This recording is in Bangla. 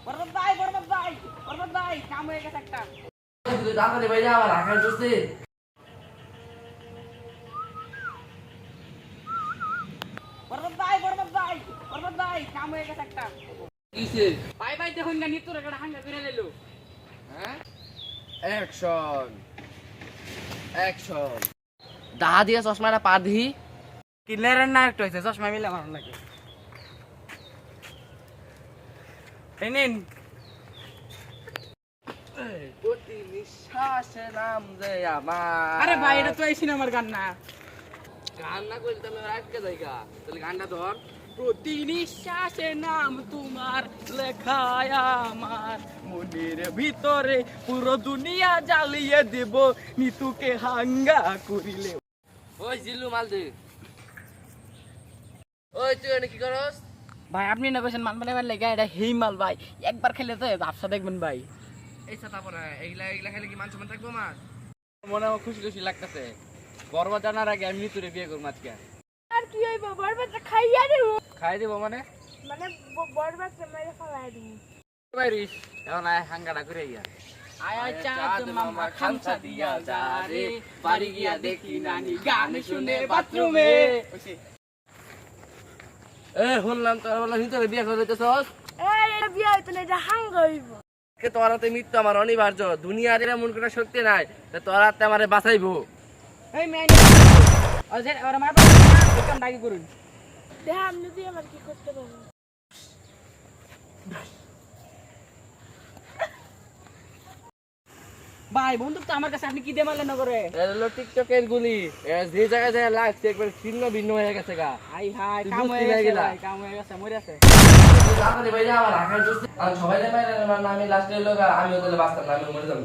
বরবাদ ভাই কাম হয়ে গেছে একটা। তুই তাড়াতাড়ি বাইরে আবার রাখার জন্য বরবাদ ভাই কাম হয়ে গেছে একটা। কিসে ভাই দেখুন না নিতুর একটা হাঙ্গা করে দিল। হ্যাঁ অ্যাকশন অ্যাকশন দাহা দিয়া চশমাটা পা দিহি কিলারের না একটা হইছে চশমা মিলে আমার লাগে। এই নিন। প্রতি নিঃশ্বাসে নাম যে আমার আরে ভাই এটা তো এই সিনেমার গান না। গান না করলে তুমি রাখকে যাইগা তাহলে গানটা ধর প্রতি নিঃশ্বাসে নাম তোমার লেখায় আমার মনের ভিতরে পুরো দুনিয়া জ্বালিয়ে দেব নিতুকে হাঙ্গা করিলে। ওই জিল্লু মাল দে ওই তুই এনে কি করস ভাই আপনি না কইছেন মান বানাবার লাগা এটা হেই মাল ভাই একবার খেলে তো ব্যবসা দেখবেন ভাই। এই ছাতা পরে এগুলা এগুলা খেলে কি মান সম্মান থাকবো আমার মনে আমার খুশি খুশি লাগতেছে বরবাদ জানার আগে আমি নিতুরে বিয়ে করব আজকে। আর কি হইব বরবাদটা খাইয়া দেব খাই দেবো মানে মানে বরবাদটা মেরে ফেলাই দেব বাইরিস এখন আয় হাঙ্গাটা করে ইয়া আয় চাঁদ মামা খামসা দিয়া যা রে বাড়ি গিয়া দেখি নানি গান শুনে বাথরুমে। এ শুনলাম তোর বলা ভিতরে বিয়ে করে দিতেছস এই এটা বিয়া হইতো না এটা হাঙ্গা হইব কে তোর হাতে মৃত্যু আমার অনিবার্য দুনিয়ার এমন কোনো শক্তি নাই যে তোর হাতে আমারে বাঁচাইবো এই মেয়ে অজে আর আমার কাম ডাকি করুন। দেখ আপনি তুই আমার কি করতে পারবো ভাই বন্দুক তো আমার কাছে আপনি কি দিয়ে মারলেন না করে। এটা হলো টিকটকের গুলি যে জায়গায় জায়গায় লাগছে একবার ছিন্ন ভিন্ন হয়ে গেছে গা হাই হাই তুই কাম বুঝতে হয়ে গেছে লাগলা। ভাই কাম হয়ে গেছে মরে আছে। তাড়াতাড়ি বাইরে আবার রাখার জন্য আর সবাই বাইরে আমি লাস্টে লোক আর আমিও তাহলে বাঁচতাম না আমি মরে যাবো